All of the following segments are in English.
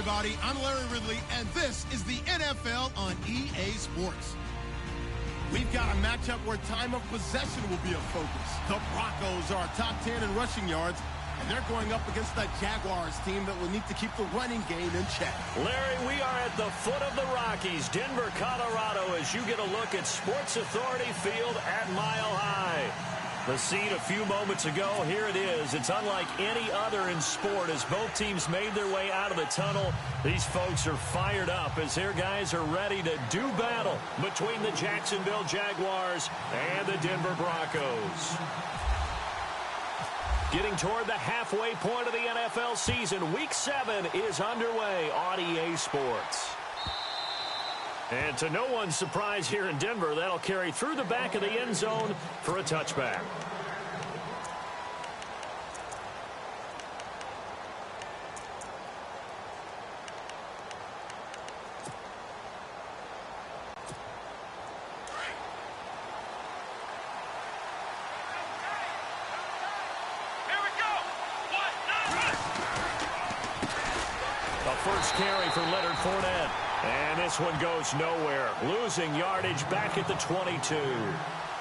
everybody. I'm Larry Ridley, and this is the NFL on EA Sports. We've got a matchup where time of possession will be a focus. The Broncos are top 10 in rushing yards, and they're going up against the Jaguars team that will need to keep the running game in check. Larry, we are at the foot of the Rockies, Denver, Colorado, as you get a look at Sports Authority Field at Mile High. The scene a few moments ago, here it is. It's unlike any other in sport as both teams made their way out of the tunnel. These folks are fired up as their guys are ready to do battle between the Jacksonville Jaguars and the Denver Broncos. Getting toward the halfway point of the NFL season, Week 7 is underway on EA Sports. And to no one's surprise here in Denver, that'll carry through the back of the end zone for a touchback. First carry for Leonard Fournette. And this one goes nowhere. Losing yardage back at the 22.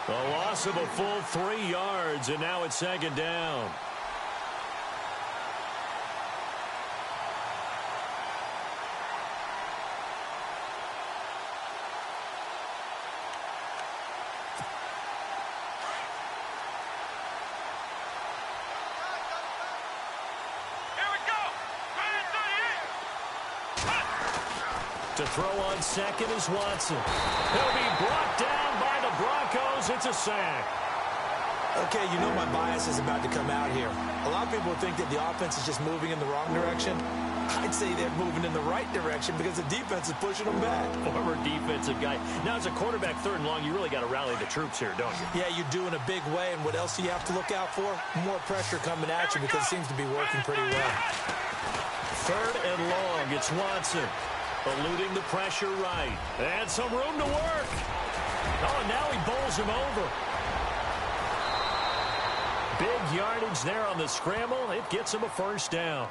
The loss of a full 3 yards, and now it's second down. To throw on second is Watson. He'll be brought down by the Broncos. It's a sack. Okay, you know my bias is about to come out here. A lot of people think that the offense is just moving in the wrong direction. I'd say they're moving in the right direction because the defense is pushing them back. Former defensive guy. Now, as a quarterback, third and long, you really got to rally the troops here, don't you? Yeah, you do in a big way. And what else do you have to look out for? More pressure coming at you because it seems to be working pretty well. Third and long, it's Watson. Eluding the pressure right. And some room to work. Oh, and now he bowls him over. Big yardage there on the scramble. It gets him a first down.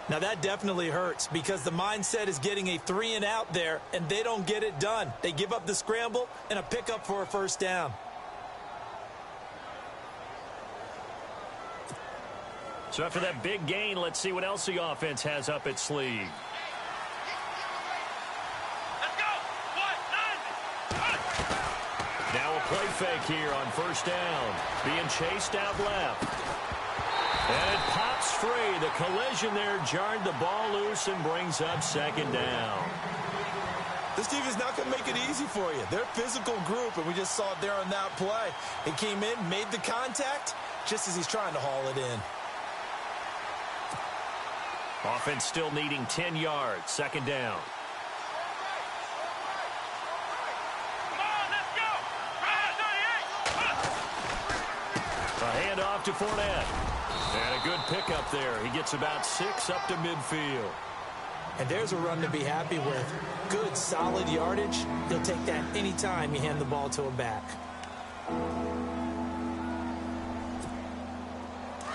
Now that definitely hurts because the mindset is getting a 3-and-out there, and they don't get it done. They give up the scramble and a pickup for a first down. So after that big gain, let's see what else the offense has up its sleeve. Now a play fake here on first down. Being chased out left. And it pops free. The collision there jarred the ball loose and brings up second down. This team is not going to make it easy for you. They're a physical group, and we just saw it there on that play. He came in, made the contact, just as he's trying to haul it in. Offense still needing 10 yards. Second down. A handoff to Fournette. And a good pickup there. He gets about 6 up to midfield. And there's a run to be happy with. Good, solid yardage. He'll take that anytime you hand the ball to him back.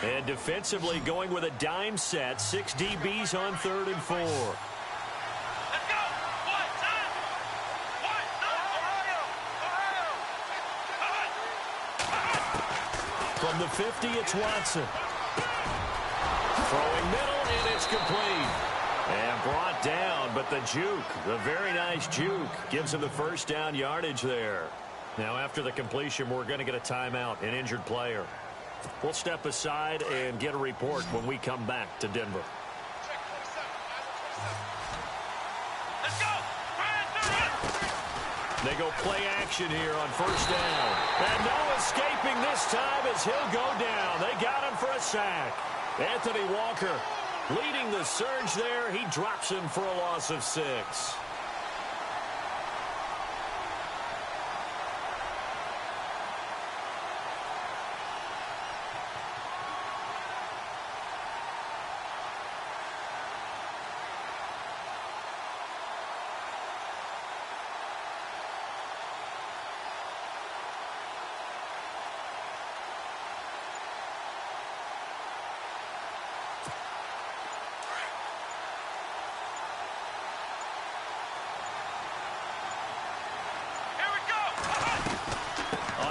And defensively going with a dime set. 6 DBs on 3rd and 4. From the 50, it's Watson. Throwing middle, and it's complete. And brought down, but the juke, the very nice juke, gives him the first down yardage there. Now, after the completion, we're going to get a timeout, an injured player. We'll step aside and get a report when we come back to Denver. They go play action here on first down. And no escaping this time as he'll go down. They got him for a sack. Anthony Walker leading the surge there. He drops him for a loss of 6.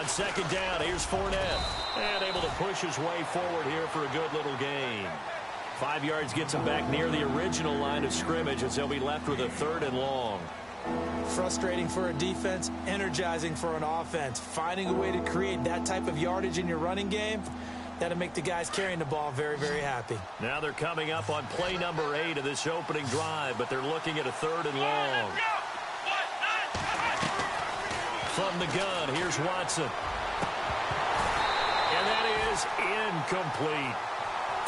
On second down, here's Fournette. And able to push his way forward here for a good little gain. 5 yards gets him back near the original line of scrimmage as they'll be left with a 3rd and long. Frustrating for a defense, energizing for an offense. Finding a way to create that type of yardage in your running game, that'll make the guys carrying the ball very, very happy. Now they're coming up on play number 8 of this opening drive, but they're looking at a 3rd and long. From the gun, here's Watson. And that is incomplete.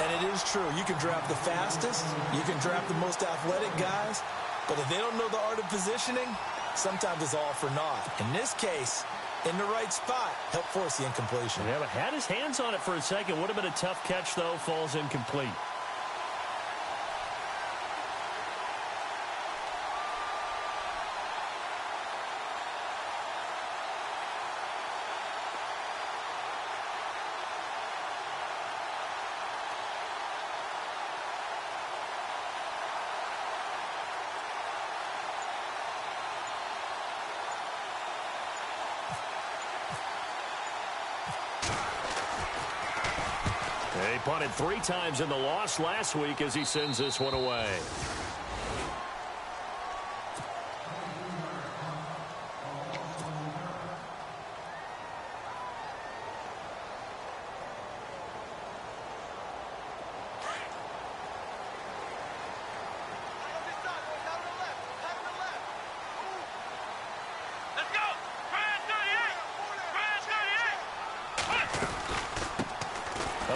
And it is true. You can draft the fastest. You can draft the most athletic guys. But if they don't know the art of positioning, sometimes it's all for naught. In this case, in the right spot, help force the incompletion. Yeah, but had his hands on it for a second. Would have been a tough catch, though. Falls incomplete. He punted 3 times in the loss last week as he sends this one away.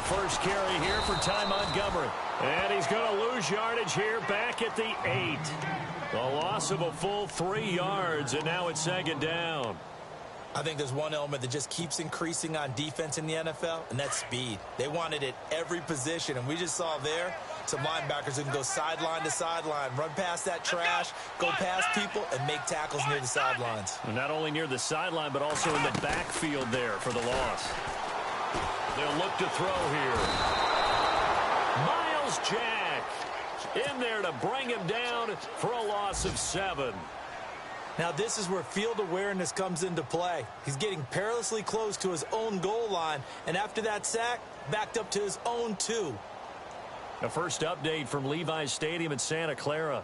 First carry here for Ty Montgomery. And he's going to lose yardage here back at the 8. The loss of a full 3 yards, and now it's 2nd down. I think there's one element that just keeps increasing on defense in the NFL, and that's speed. They want it at every position, and we just saw there some linebackers who can go sideline to sideline, run past that trash, go past people, and make tackles near the sidelines. And not only near the sideline, but also in the backfield there for the loss. They'll look to throw here. Miles Jack in there to bring him down for a loss of 7. Now this is where field awareness comes into play. He's getting perilously close to his own goal line, and after that sack, backed up to his own 2. The first update from Levi's Stadium in Santa Clara.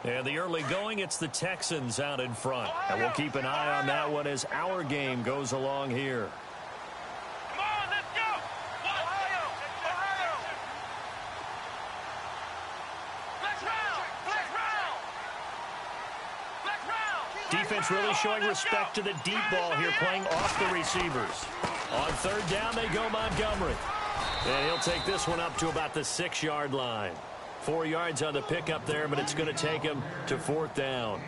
And the early going, it's the Texans out in front. And we'll keep an eye on that one as our game goes along here. Defense really showing respect to the deep ball here, playing off the receivers. On 3rd down, they go Montgomery. And he'll take this one up to about the 6-yard line. 4 yards on the pickup there, but it's going to take him to 4th down.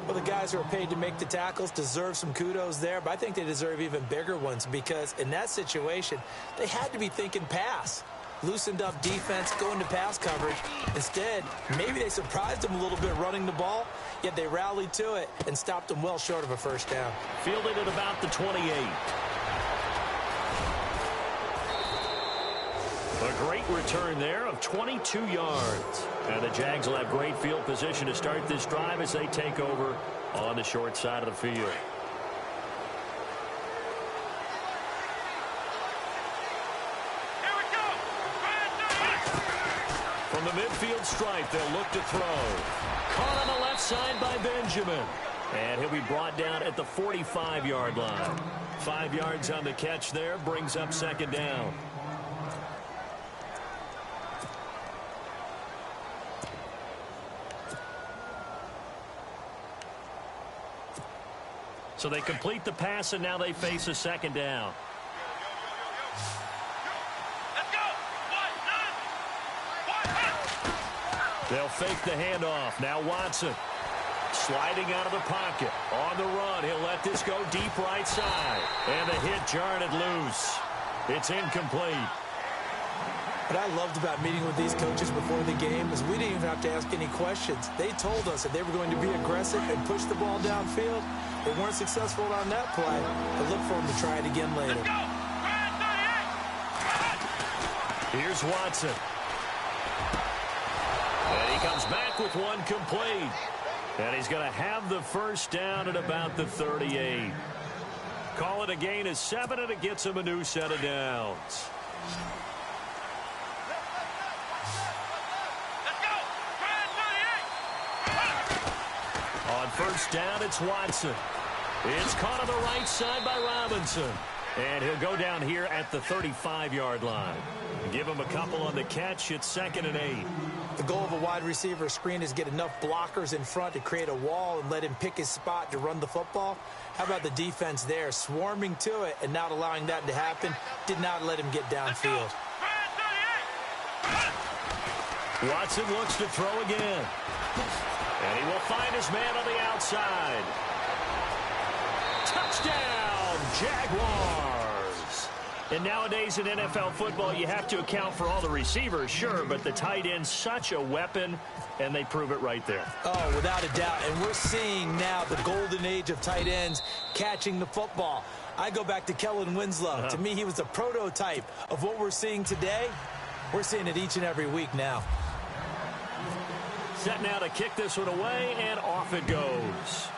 Well, the guys who are paid to make the tackles deserve some kudos there, but I think they deserve even bigger ones because in that situation, they had to be thinking pass. Loosened up defense, going to pass coverage. Instead, maybe they surprised them a little bit running the ball, yet they rallied to it and stopped them well short of a 1st down. Fielded at about the 28. A great return there of 22 yards. And the Jags will have great field position to start this drive as they take over on the short side of the field. From the midfield stripe, they'll look to throw. Caught on the left side by Benjamin. And he'll be brought down at the 45-yard line. 5 yards on the catch there, brings up 2nd down. So they complete the pass, and now they face a 2nd down. They'll fake the handoff. Now Watson sliding out of the pocket. On the run, he'll let this go deep right side. And the hit jarred it loose. It's incomplete. What I loved about meeting with these coaches before the game is we didn't even have to ask any questions. They told us that they were going to be aggressive and push the ball downfield. They weren't successful on that play, but look for them to try it again later. Here's Watson. And he comes back with one complete. And he's going to have the 1st down at about the 38. Call it a gain of 7, and it gets him a new set of downs. On first down, it's Watson. It's caught on the right side by Robinson. And he'll go down here at the 35-yard line. Give him a couple on the catch. It's 2nd and 8. The goal of a wide receiver screen is get enough blockers in front to create a wall and let him pick his spot to run the football. How about the defense there, swarming to it and not allowing that to happen? Did not let him get downfield. Watson looks to throw again. And he will find his man on the outside. Touchdown, Jaguars. And nowadays in NFL football, you have to account for all the receivers, sure, but the tight end's such a weapon, and they prove it right there. Oh, without a doubt. And we're seeing now the golden age of tight ends catching the football. I go back to Kellen Winslow. To me, he was a prototype of what we're seeing today. We're seeing it each and every week now. Set now to kick this one away, and off it goes.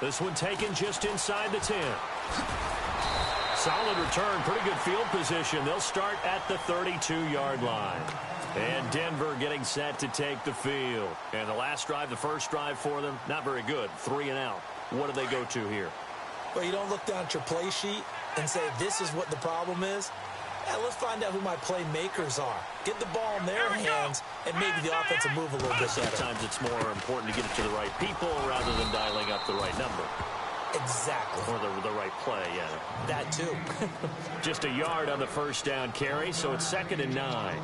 This one taken just inside the 10. Solid return, pretty good field position. They'll start at the 32-yard line. And Denver getting set to take the field. And the last drive, the first drive for them, not very good. 3 and out. What do they go to here? Well, you don't look down at your play sheet and say, this is what the problem is. Yeah, let's find out who my playmakers are. Get the ball in their hands, and maybe the offense will move a little bit better. Sometimes it's more important to get it to the right people rather than dialing up the right number. Exactly. Or the right play, yeah. That too. Just a yard on the first down carry, so it's 2nd and 9.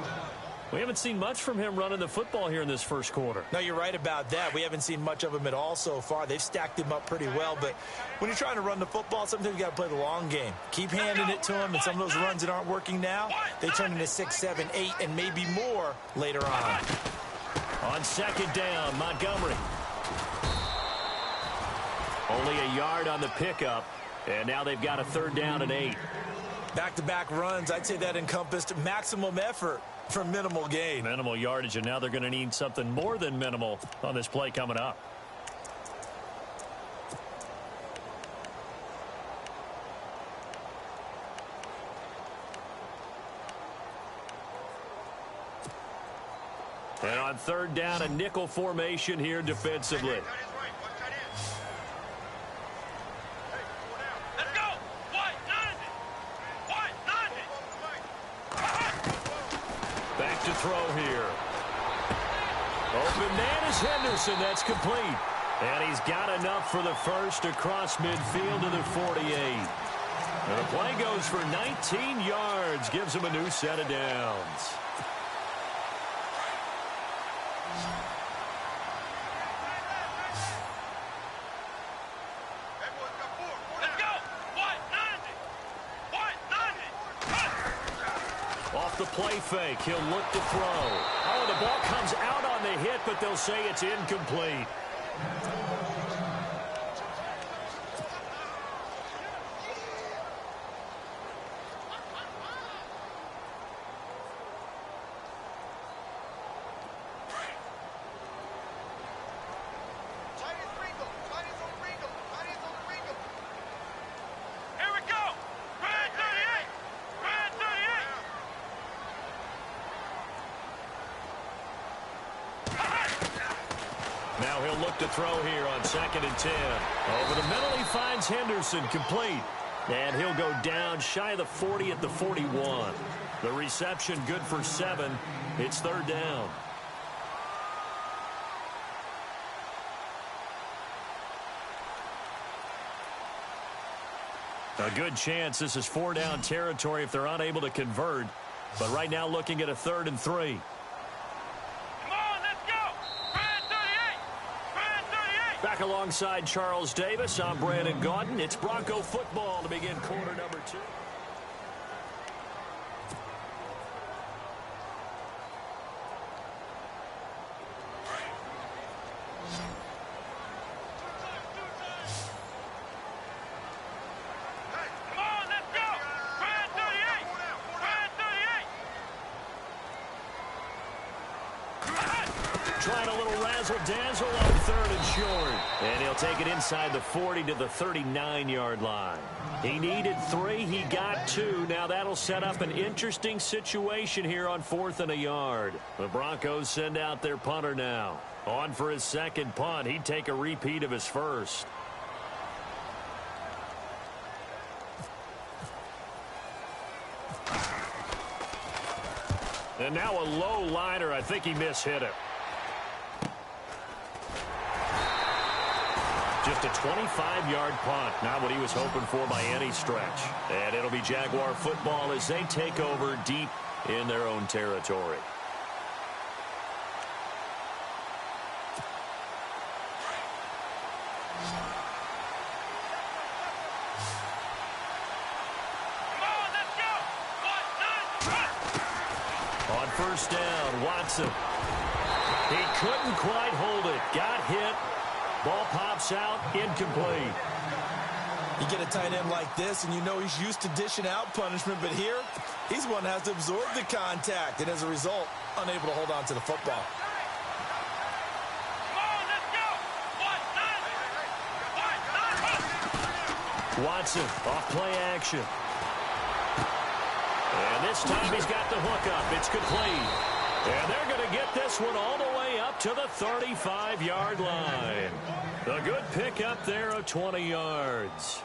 We haven't seen much from him running the football here in this first quarter. No, you're right about that. We haven't seen much of him at all so far. They've stacked him up pretty well, but when you're trying to run the football, sometimes you got to play the long game. Keep handing it to him, and some of those runs that aren't working now, they turn into 6, 7, 8, and maybe more later on. On 2nd down, Montgomery. Only a yard on the pickup, and now they've got a 3rd down and 8. Back-to-back runs, I'd say that encompassed maximum effort for minimal gain. Minimal yardage, and now they're going to need something more than minimal on this play coming up. And on 3rd down, a nickel formation here defensively. Throw here. Open man is Henderson. That's complete. And he's got enough for the first across midfield to the 48. And the play goes for 19 yards. Gives him a new set of downs. The play fake. He'll look to throw. Oh, the ball comes out on the hit, but they'll say it's incomplete. Now he'll look to throw here on 2nd and 10. Over the middle, he finds Henderson complete. And he'll go down shy of the 40 at the 41. The reception good for 7. It's 3rd down. A good chance this is 4-down territory if they're unable to convert. But right now looking at a 3rd and 3. Back alongside Charles Davis, I'm Brandon Gaudin. It's Bronco football to begin quarter number 2. Trying a little razzle-dazzle on 3rd and short. And he'll take it inside the 40 to the 39-yard line. He needed 3. He got 2. Now that'll set up an interesting situation here on 4th and a yard. The Broncos send out their punter now. On for his second punt. He'd take a repeat of his first. And now a low liner. I think he mishit it. Just a 25-yard punt. Not what he was hoping for by any stretch. And it'll be Jaguar football as they take over deep in their own territory. On first down, Watson. He couldn't quite hold it. Got hit. Ball pops out, incomplete. You get a tight end like this, and you know he's used to dishing out punishment, but here, he's one that has to absorb the contact, and as a result, unable to hold on to the football. Watson, off play action. And this time he's got the hook up. It's complete. And they're going to get this one all the way up to the 35-yard line. A good pickup there of 20 yards.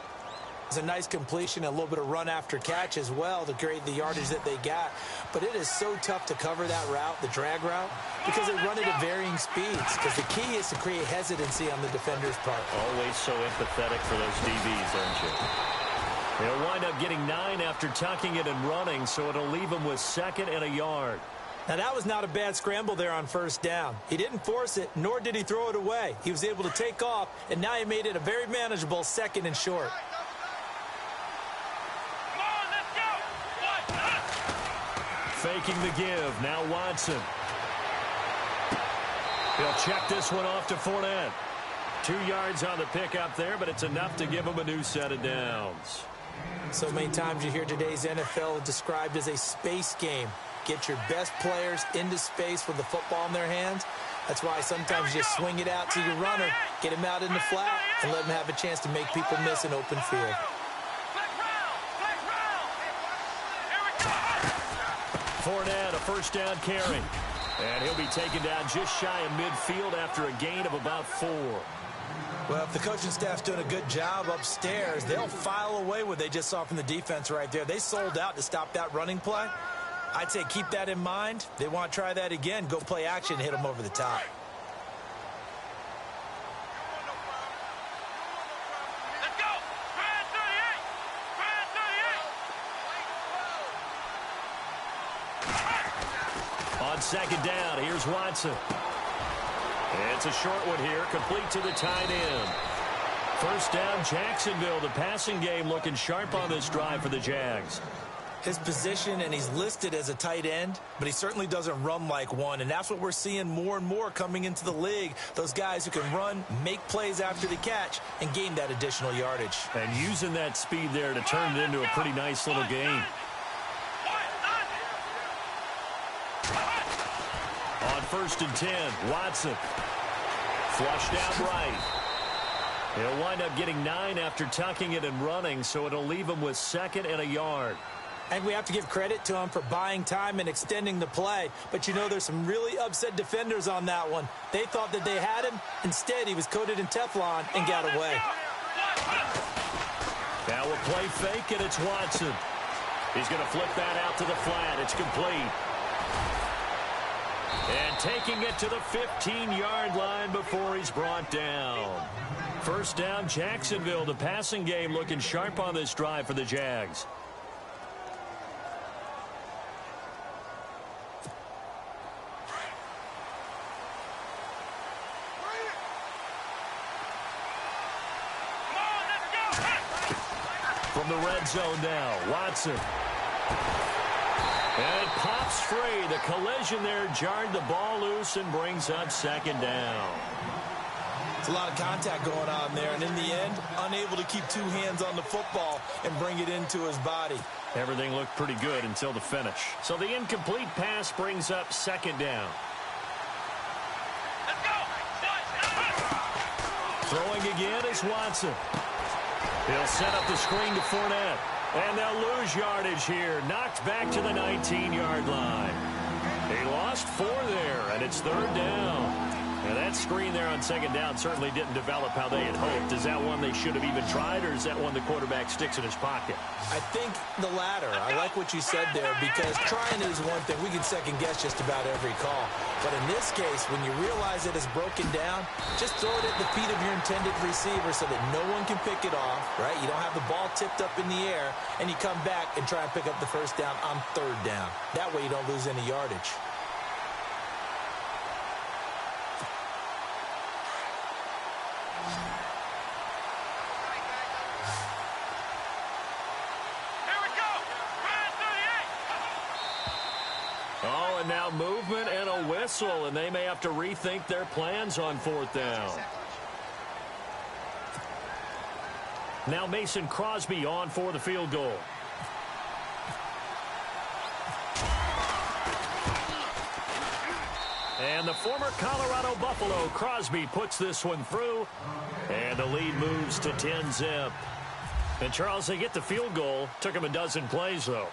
It's a nice completion, a little bit of run after catch as well to create the yardage that they got. But it is so tough to cover that route, the drag route, because they run it at varying speeds. Because the key is to create hesitancy on the defender's part. Always so empathetic for those DBs, aren't you? They'll wind up getting 9 after tucking it and running, so it'll leave them with 2nd and a yard. Now, that was not a bad scramble there on first down. He didn't force it, nor did he throw it away. He was able to take off, and now he made it a very manageable 2nd and short. Faking the give. Now Watson. He'll check this one off to Fournette. 2 yards on the pickup there, but it's enough to give him a new set of downs. So many times you hear today's NFL described as a space game. Get your best players into space with the football in their hands. That's why sometimes you just swing it out to your runner, get him out in the flat, and let him have a chance to make people miss an open field. Fournette, a first down carry. And he'll be taken down just shy of midfield after a gain of about 4. Well, if the coaching staff's doing a good job upstairs, they'll file away what they just saw from the defense right there. They sold out to stop that running play. I'd say keep that in mind. They want to try that again. Go play action, hit them over the top. Let's go. Brad 38. On second down, here's Watson. It's a short one here, complete to the tight end. First down, Jacksonville. The passing game looking sharp on this drive for the Jags. His position, and he's listed as a tight end, but he certainly doesn't run like one, and that's what we're seeing more and more coming into the league. Those guys who can run, make plays after the catch, and gain that additional yardage. And using that speed there to turn it into a pretty nice little game. On first and 10, Watson. Flushed out right. He'll wind up getting 9 after tucking it and running, so it'll leave him with 2nd and a yard. And we have to give credit to him for buying time and extending the play. But, you know, there's some really upset defenders on that one. They thought that they had him. Instead, he was coated in Teflon and got away. Now a play fake, and it's Watson. He's going to flip that out to the flat. It's complete. And taking it to the 15-yard line before he's brought down. First down, Jacksonville. The passing game looking sharp on this drive for the Jags. From the red zone now, Watson. And it pops free. The collision there jarred the ball loose and brings up 2nd down. It's a lot of contact going on there, and in the end, unable to keep 2 hands on the football and bring it into his body. Everything looked pretty good until the finish. So the incomplete pass brings up 2nd down. Throwing again is Watson. He'll set up the screen to Fournette. And they'll lose yardage here. Knocked back to the 19-yard line. He lost 4 there, and it's 3rd down. And that screen there on 2nd down certainly didn't develop how they had hoped. Is that one they should have even tried, or is that one the quarterback sticks in his pocket? I think the latter. I like what you said there, because trying is one thing. We can second-guess just about every call. But in this case, when you realize it is broken down, just throw it at the feet of your intended receiver so that no one can pick it off, right? You don't have the ball tipped up in the air, and you come back and try and pick up the 1st down on 3rd down. That way you don't lose any yardage. Oh, and now movement and a whistle, and they may have to rethink their plans on 4th down. Now Mason Crosby on for the field goal. And the former Colorado Buffalo, Crosby, puts this one through, and the lead moves to 10-zip. And, Charles, they get the field goal. Took them a dozen plays, though.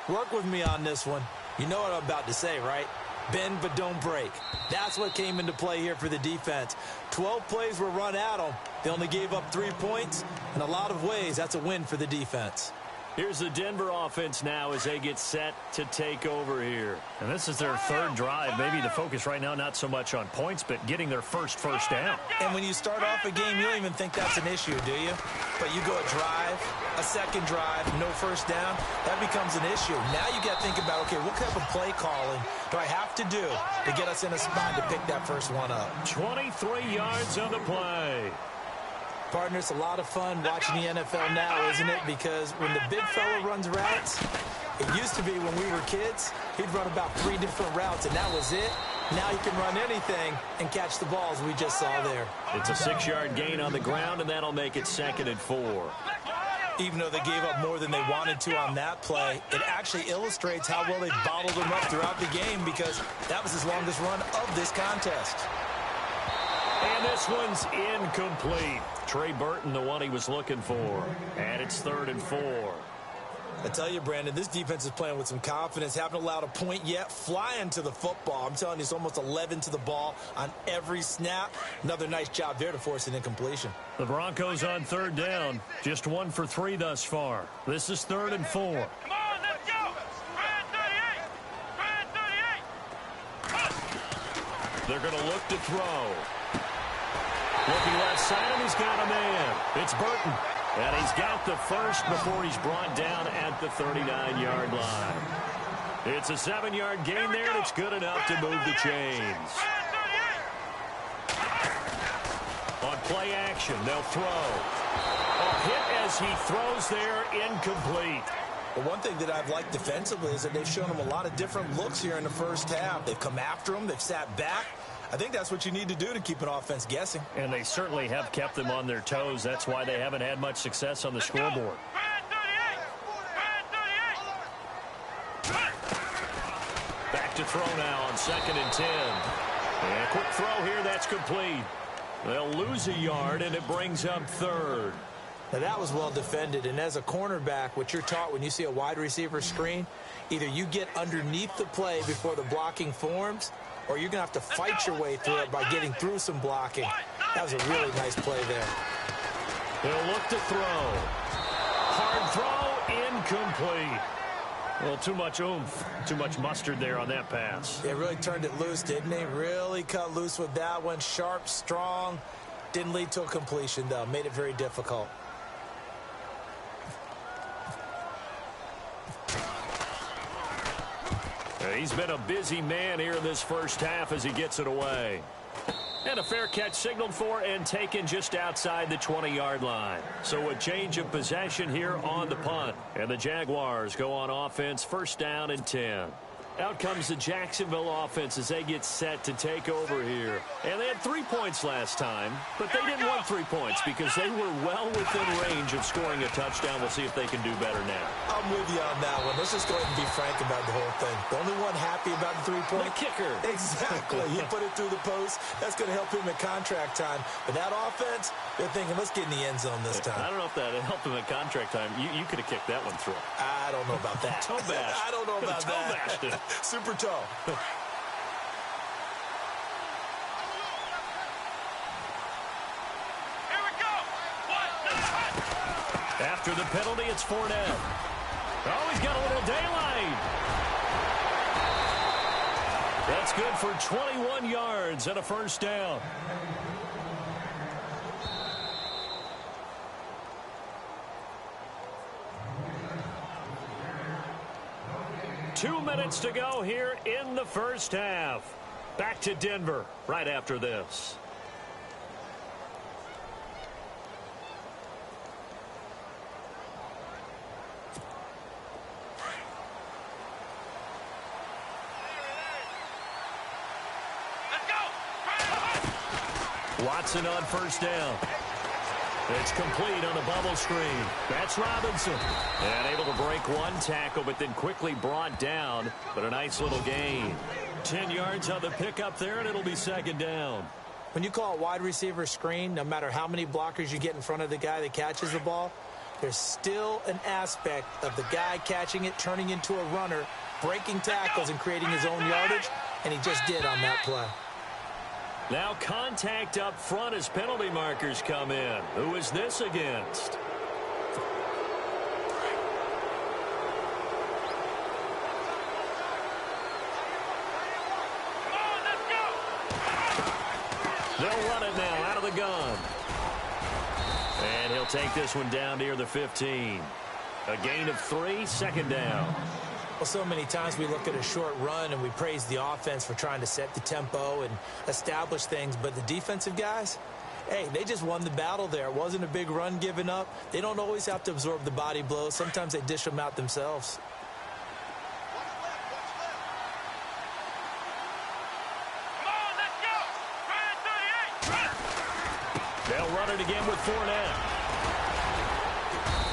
Work with me on this one. You know what I'm about to say, right? Bend but don't break. That's what came into play here for the defense. 12 plays were run at them. They only gave up 3 points. In a lot of ways, that's a win for the defense. Here's the Denver offense now as they get set to take over here. And this is their 3rd drive. Maybe the focus right now not so much on points, but getting their first down. And when you start off a game, you don't even think that's an issue, do you? But you go a drive, a 2nd drive, no 1st down, that becomes an issue. Now you got to think about, okay, what type of play calling do I have to do to get us in a spot to pick that first one up? 23 yards on the play. Partner, it's a lot of fun watching the NFL now, isn't it? Because when the big fella runs routes, it used to be when we were kids, he'd run about 3 different routes, and that was it. Now he can run anything and catch the balls we just saw there. It's a 6-yard gain on the ground, and that'll make it 2nd and 4. Even though they gave up more than they wanted to on that play, it actually illustrates how well they bottled them up throughout the game, because that was his longest run of this contest. And this one's incomplete. Trey Burton, the one he was looking for. And it's 3rd and 4. I tell you, Brandon, this defense is playing with some confidence. Haven't allowed a point yet. Flying to the football. I'm telling you, it's almost 11 to the ball on every snap. Another nice job there to force an incompletion. The Broncos on 3rd down. Just 1 for 3 thus far. This is 3rd and 4. Come on, let's go. Brand 38. They're going to look to throw. Looking left side, and he's got a man. It's Burton. And he's got the first before he's brought down at the 39-yard line. It's a 7-yard gain there, and it's good enough to move the chains. On play action, they'll throw. A hit as he throws there, incomplete. Well, one thing that I've liked defensively is that they've shown him a lot of different looks here in the first half. They've come after him. They've sat back. I think that's what you need to do to keep an offense guessing. And they certainly have kept them on their toes. That's why they haven't had much success on the scoreboard. Back to throw now on 2nd and 10. And a quick throw here, that's complete. They'll lose a yard, and it brings up 3rd. Now, that was well defended, and as a cornerback, what you're taught when you see a wide receiver screen, either you get underneath the play before the blocking forms, or you're going to have to fight your way through it by getting through some blocking. That was a really nice play there. They'll look to throw. Hard throw, incomplete. Well, too much oomph, too much mustard there on that pass. They really turned it loose, didn't they? Really cut loose with that one. Sharp, strong. Didn't lead to a completion, though. Made it very difficult. He's been a busy man here in this first half as he gets it away. And a fair catch signaled for and taken just outside the 20-yard line. So a change of possession here on the punt. And the Jaguars go on offense, 1st down and 10. Out comes the Jacksonville offense as they get set to take over here. And they had 3 points last time, but they didn't want 3 points because they were well within range of scoring a touchdown. We'll see if they can do better now. I'm with you on that one. Let's just go ahead and be frank about the whole thing. The only one happy about the 3-point? The kicker. Exactly. He put it through the post. That's going to help him at contract time. But that offense, they're thinking, let's get in the end zone this time. I don't know if that helped him at contract time. You could have kicked that one through. I don't know about that. Toe bash. I don't know about toe that. Bashed it. Super toe. Here we go. After the penalty, it's Fournette. Oh, he's got a little daylight. That's good for 21 yards and a first down. Two minutes to go here in the first half. Back to Denver right after this. Watson on first down. It's complete on the bubble screen. That's Robinson. And able to break one tackle, but then quickly brought down. But a nice little gain. 10 yards on the pickup there, and it'll be second down. When you call a wide receiver screen, no matter how many blockers you get in front of the guy that catches the ball, there's still an aspect of the guy catching it, turning into a runner, breaking tackles and creating his own yardage, and he just did on that play. Now contact up front as penalty markers come in. Who is this against? They'll run it now out of the gun. And he'll take this one down near the 15. A gain of 3, second down. Well, so many times we look at a short run and we praise the offense for trying to set the tempo and establish things, but the defensive guys, hey, they just won the battle there. It wasn't a big run given up. They don't always have to absorb the body blows. Sometimes they dish them out themselves. They'll run it again with Fournette.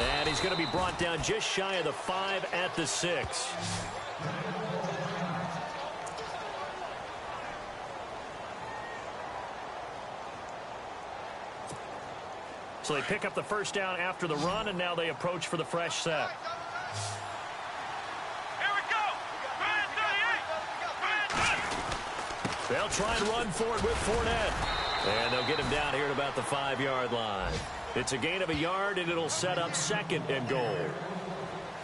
And he's going to be brought down just shy of the 5 at the 6. So they pick up the first down after the run, and now they approach for the fresh set. Here we go. They'll try and run for it with Fournette. And they'll get him down here at about the 5-yard line. It's a gain of a yard, and it'll set up second and goal.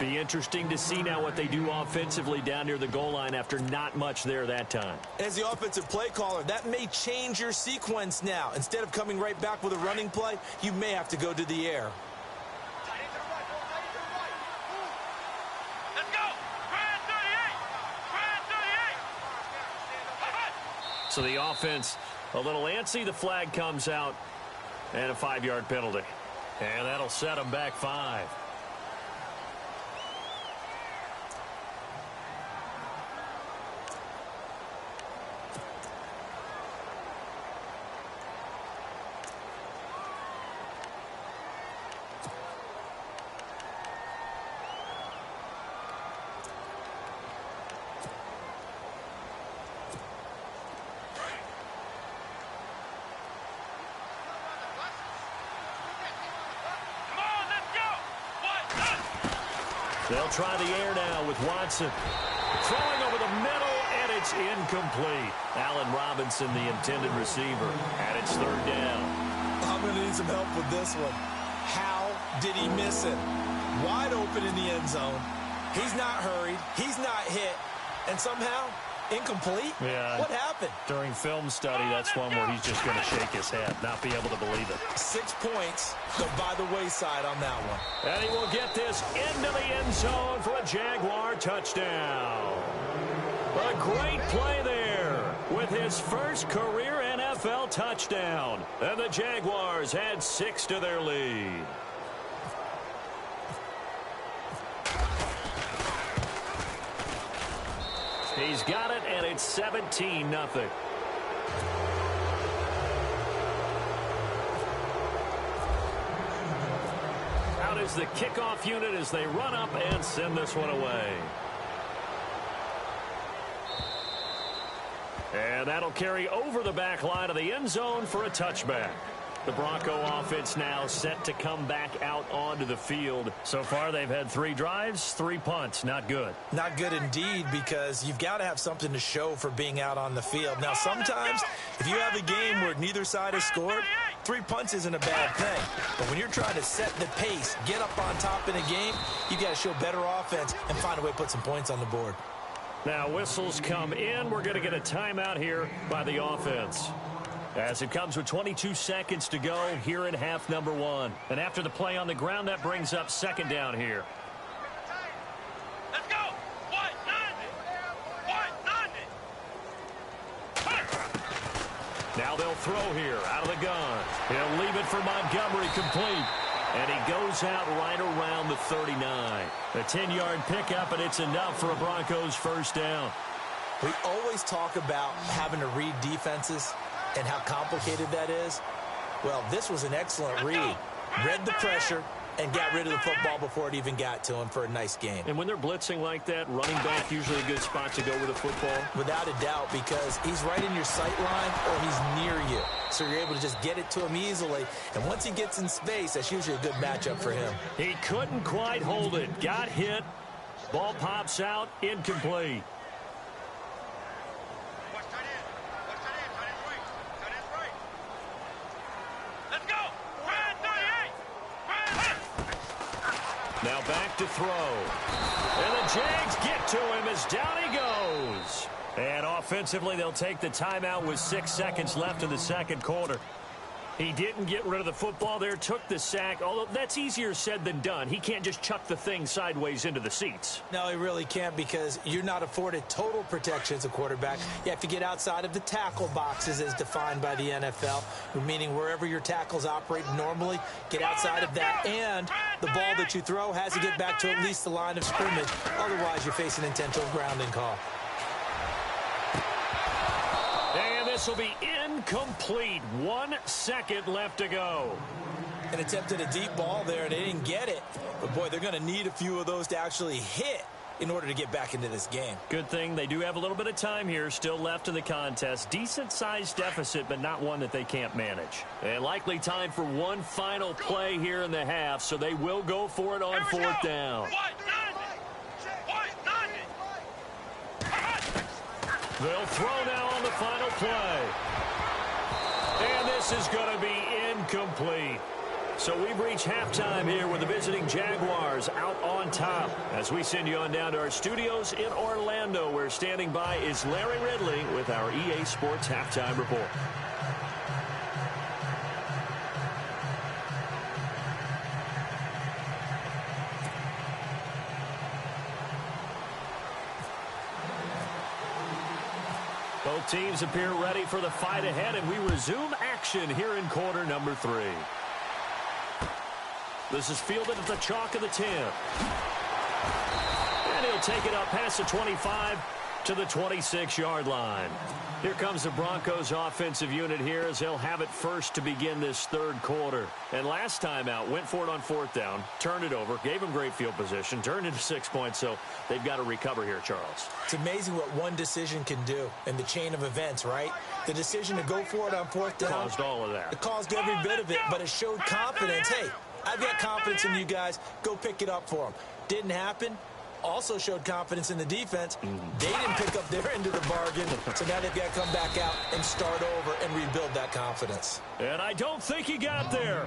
Be interesting to see now what they do offensively down near the goal line after not much there that time. As the offensive play caller, that may change your sequence now. Instead of coming right back with a running play, you may have to go to the air. Let's go. 38. So the offense a little antsy. The flag comes out, and a 5-yard penalty. And that'll set them back 5. They'll try the air now with Watson. Throwing over the middle, and it's incomplete. Allen Robinson, the intended receiver, and it's third down. I'm going to need some help with this one. How did he miss it? Wide open in the end zone. He's not hurried. He's not hit. And somehow, incomplete? Yeah. What happened? During film study, that's one where he's just going to shake his head, not be able to believe it. 6 points go by the wayside on that one. And he will get this into the end zone for a Jaguar touchdown. A great play there with his first career NFL touchdown. And the Jaguars add 6 to their lead. He's got it, and it's 17-0. Out is the kickoff unit as they run up and send this one away. And that'll carry over the back line of the end zone for a touchback. The Bronco offense now set to come back out onto the field. So far, they've had 3 drives, 3 punts. Not good. Not good indeed, because you've got to have something to show for being out on the field. Now, sometimes, if you have a game where neither side has scored, 3 punts isn't a bad thing. But when you're trying to set the pace, get up on top in a game, you've got to show better offense and find a way to put some points on the board. Now, whistles come in. We're going to get a timeout here by the offense, as it comes with 22 seconds to go here in half number 1. And after the play on the ground, that brings up second down here. Let's go. What? Now they'll throw here out of the gun. He'll leave it for Montgomery, complete. And he goes out right around the 39. A 10-yard pickup, and it's enough for a Broncos first down. We always talk about having to read defenses and how complicated that is. Well, this was an excellent read. Read the pressure and got rid of the football before it even got to him for a nice game. And when they're blitzing like that, running back usually a good spot to go with the football? Without a doubt, because he's right in your sight line or he's near you. So you're able to just get it to him easily. And once he gets in space, that's usually a good matchup for him. He couldn't quite hold it. Got hit. Ball pops out. Incomplete. Now back to throw. And the Jags get to him as down he goes. And offensively, they'll take the timeout with 6 seconds left in the second quarter. He didn't get rid of the football there, took the sack, although that's easier said than done. He can't just chuck the thing sideways into the seats. No, he really can't, because you're not afforded total protection as a quarterback. You have to get outside of the tackle boxes as defined by the NFL, meaning wherever your tackles operate normally, get outside of that, and the ball that you throw has to get back to at least the line of scrimmage. Otherwise, you're facing intentional grounding call. And this will be incomplete. 1 second left to go. And attempted a deep ball there, and they didn't get it. But, boy, they're going to need a few of those to actually hit in order to get back into this game. Good thing they do have a little bit of time here still left in the contest. Decent-sized deficit, but not one that they can't manage. And likely time for one final play here in the half, so they will go for it on 4th down. They'll throw now on the final play. And this is going to be incomplete. So we've reached halftime here with the visiting Jaguars out on top. As we send you on down to our studios in Orlando, where standing by is Larry Ridley with our EA Sports Halftime Report. Both teams appear ready for the fight ahead, and we resume action here in quarter number 3. This is fielded at the chalk of the 10. And he'll take it up past the 25 to the 26-yard line. Here comes the Broncos offensive unit here as they'll have it first to begin this third quarter. And last time out, went for it on 4th down, turned it over, gave them great field position, turned into 6 points, so they've got to recover here, Charles. It's amazing what one decision can do in the chain of events, right? The decision to go for it on 4th down caused all of that. It caused every bit of it, but it showed confidence. Hey, I've got confidence in you guys. Go pick it up for them. Didn't happen. Also showed confidence in the defense. They didn't pick up their end of the bargain, so now they've got to come back out and start over and rebuild that confidence. And I don't think he got there.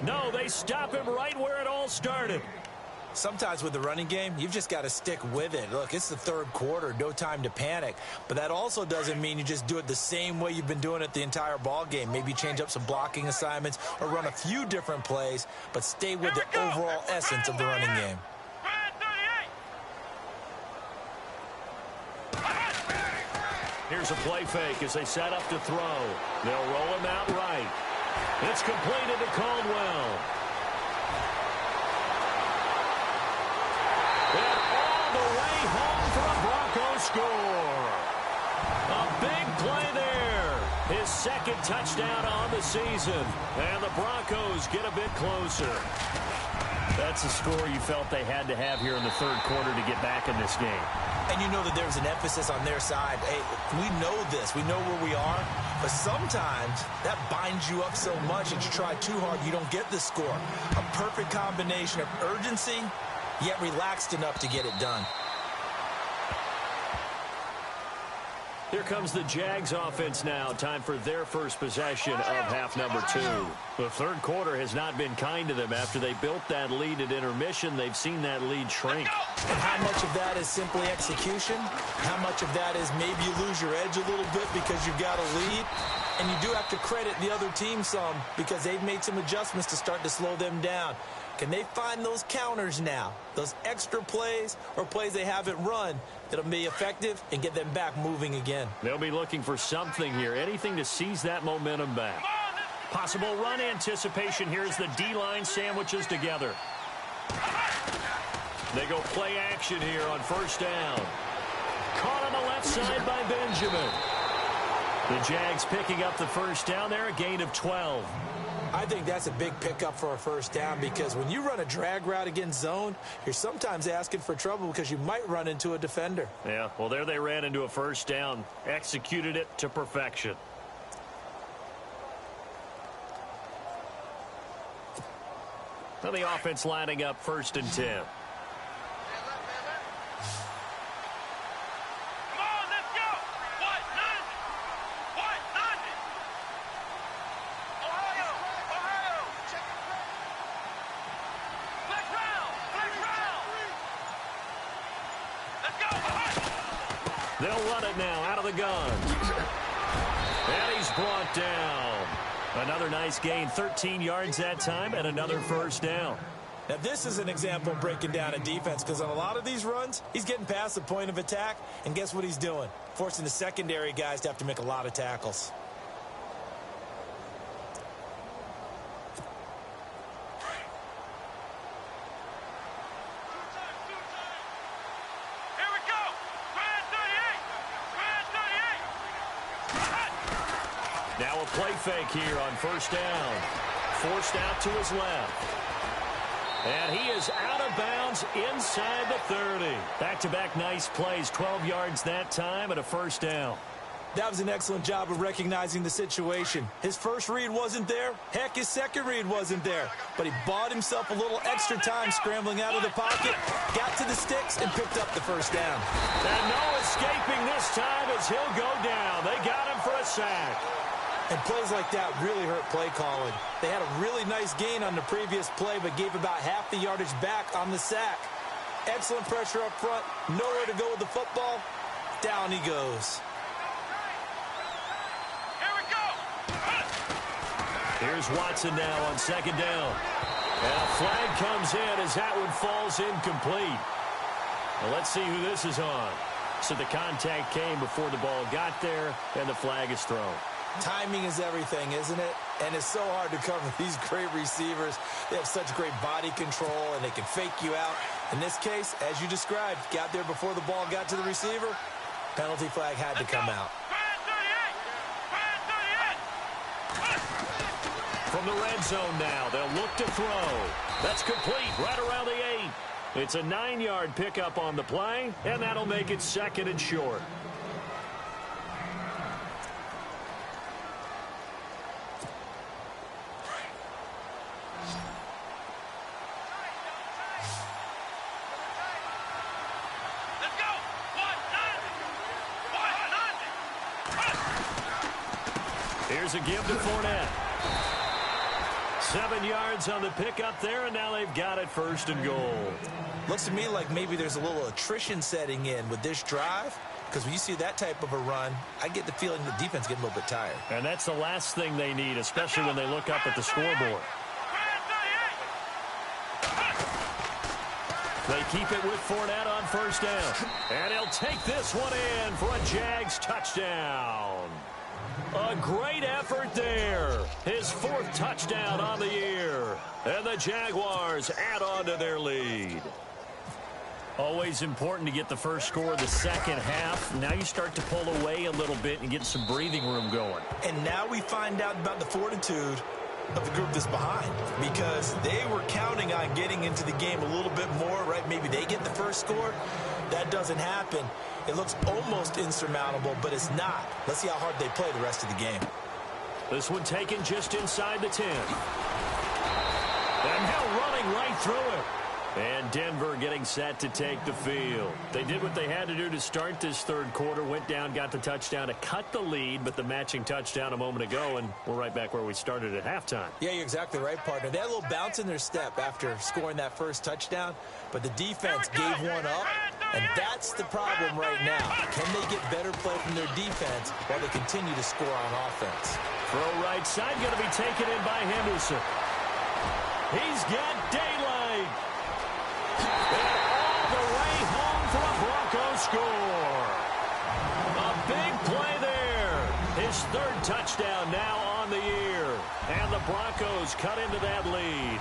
No, they stop him right where it all started. Sometimes with the running game, you've just got to stick with it. Look, it's the third quarter, no time to panic. But that also doesn't mean you just do it the same way you've been doing it the entire ball game. Maybe change up some blocking assignments or run a few different plays, but stay with the overall essence of the running game. Here's a play fake as they set up to throw. They'll roll him out right. It's completed to Caldwell. And all the way home for a Broncos score. second touchdown on the season. And the Broncos get a bit closer. That's a score you felt they had to have here in the third quarter to get back in this game. And you know that there's an emphasis on their side. Hey, we know this. We know where we are. But sometimes that binds you up so much that you try too hard, you don't get the score. A perfect combination of urgency, yet relaxed enough to get it done. Here comes the Jags offense now. Time for their first possession of half number 2. The third quarter has not been kind to them. After they built that lead at intermission, they've seen that lead shrink. And how much of that is simply execution? How much of that is maybe you lose your edge a little bit because you've got a lead? And you do have to credit the other team some because they've made some adjustments to start to slow them down. Can they find those counters now, those extra plays or plays they haven't run that'll be effective and get them back moving again? They'll be looking for something here, anything to seize that momentum back. Possible run anticipation here as the D-line sandwiches together. They go play action here on first down. Caught on the left side by Benjamin. The Jags picking up the first down there, a gain of 12. I think that's a big pickup for a first down because when you run a drag route against zone, you're sometimes asking for trouble because you might run into a defender. Yeah, well, there they ran into a first down, executed it to perfection. Now the offense lining up 1st and 10. They'll run it now out of the gun. And he's brought down. Another nice gain, 13 yards that time, and another first down. Now, this is an example of breaking down a defense because on a lot of these runs, he's getting past the point of attack, and guess what he's doing? Forcing the secondary guys to have to make a lot of tackles. Now a play fake here on first down. Forced out to his left. And he is out of bounds inside the 30. Back-to-back nice plays, 12 yards that time and a first down. That was an excellent job of recognizing the situation. His first read wasn't there. Heck, his second read wasn't there. But he bought himself a little extra time scrambling out of the pocket, got to the sticks, and picked up the first down. And no escaping this time as he'll go down. They got him for a sack. And plays like that really hurt play calling. They had a really nice gain on the previous play, but gave about half the yardage back on the sack. Excellent pressure up front. Nowhere to go with the football. Down he goes. Here's Watson now on second down. And a flag comes in as that one falls incomplete. Well, let's see who this is on. So the contact came before the ball got there, and the flag is thrown. Timing is everything, isn't it? And it's so hard to cover these great receivers. They have such great body control, and they can fake you out. In this case, as you described, got there before the ball got to the receiver. Penalty flag had to come out. From the red zone now, they'll look to throw. That's complete right around the 8. It's a 9-yard pickup on the play, and that'll make it 2nd and short. Here's a give to Fournette. 7 yards on the pickup there, and now they've got it 1st and goal. Looks to me like maybe there's a little attrition setting in with this drive, because when you see that type of a run, I get the feeling the defense getting a little bit tired. And that's the last thing they need, especially when they look up at the scoreboard. They keep it with Fournette on 1st down. And he'll take this one in for a Jags touchdown. A great effort there. His 4th touchdown on the year. And the Jaguars add on to their lead. Always important to get the first score of the second half. Now you start to pull away a little bit and get some breathing room going. And now we find out about the fortitude of the group that's behind, because they were counting on getting into the game a little bit more, right? Maybe they get the first score. That doesn't happen. It looks almost insurmountable, but it's not. Let's see how hard they play the rest of the game. This one taken just inside the 10. And now running right through it. And Denver getting set to take the field. They did what they had to do to start this third quarter. Went down, got the touchdown to cut the lead, but the matching touchdown a moment ago, and we're right back where we started at halftime. Yeah, you're exactly right, partner. They had a little bounce in their step after scoring that first touchdown, but the defense gave one up, and that's the problem right now. Can they get better play from their defense while they continue to score on offense? Throw right side, going to be taken in by Henderson. He's got daylight. And all the way home for a Broncos score. A big play there. His third touchdown now on the year. And the Broncos cut into that lead.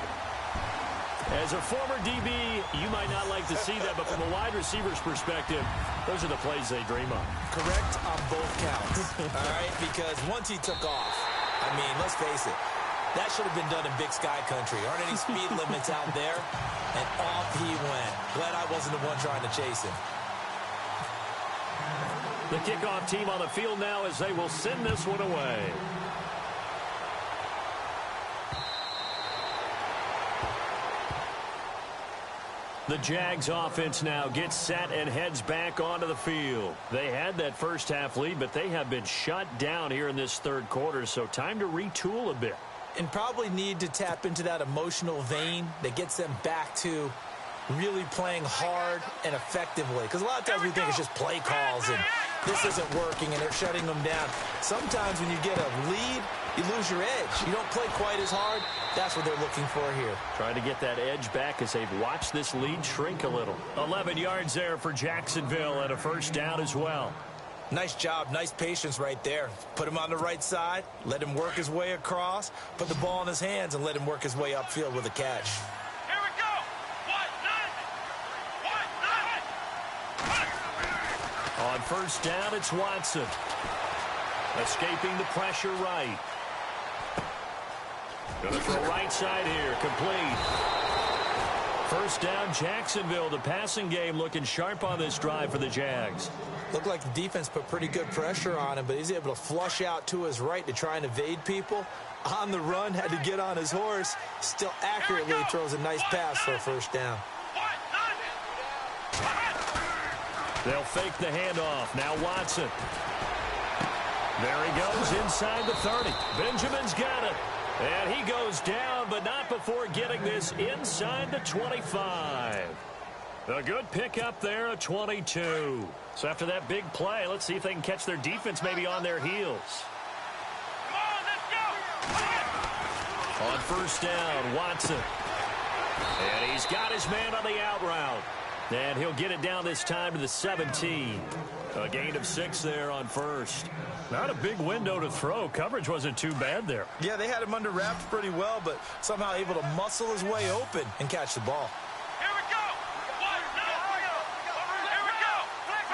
As a former DB, you might not like to see that, but from a wide receiver's perspective, those are the plays they dream of. Correct on both counts. All right, because once he took off, I mean, let's face it, that should have been done in Big Sky Country. Aren't any speed limits out there? And off he went. Glad I wasn't the one trying to chase him. The kickoff team on the field now as they will send this one away. The Jags offense now gets set and heads back onto the field. They had that first half lead, but they have been shut down here in this third quarter, so time to retool a bit. And probably need to tap into that emotional vein that gets them back to really playing hard and effectively. Because a lot of times we think it's just play calls and this isn't working and they're shutting them down. Sometimes when you get a lead, you lose your edge. You don't play quite as hard. That's what they're looking for here. Trying to get that edge back as they've watched this lead shrink a little. 11 yards there for Jacksonville and a first down as well. Nice job, nice patience right there. Put him on the right side, let him work his way across, put the ball in his hands, and let him work his way upfield with a catch. Here we go. 1-9. 1-9. On first down, it's Watson. Escaping the pressure right. Going to throw right side here, complete. First down, Jacksonville. The passing game looking sharp on this drive for the Jags. Looked like the defense put pretty good pressure on him, but he's able to flush out to his right to try and evade people. On the run, had to get on his horse. Still accurately throws a nice pass for a first down. They'll fake the handoff. Now Watson. There he goes inside the 30. Benjamin's got it. And he goes down, but not before getting this inside the 25. A good pickup there, a 22. So after that big play, let's see if they can catch their defense maybe on their heels. Come on, let's go. On first down, Watson. And he's got his man on the out route. And he'll get it down this time to the 17. A gain of 6 there on first. Not a big window to throw. Coverage wasn't too bad there. Yeah, they had him under wraps pretty well, but somehow able to muscle his way open and catch the ball. Here we go. 1-9. Here we go. Red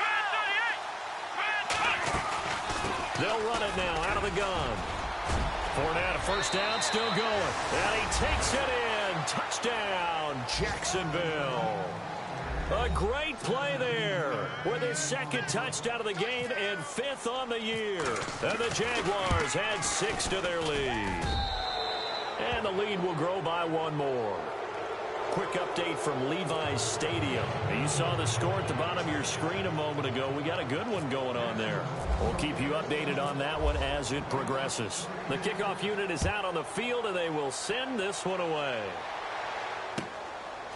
38. They'll run it now out of the gun. Fournette, a first down, still going. And he takes it in. Touchdown, Jacksonville. A great play there with his second touchdown of the game and 5th on the year. And the Jaguars add 6 to their lead. And the lead will grow by 1 more. Quick update from Levi's Stadium. You saw the score at the bottom of your screen a moment ago. We got a good one going on there. We'll keep you updated on that one as it progresses. The kickoff unit is out on the field, and they will send this one away.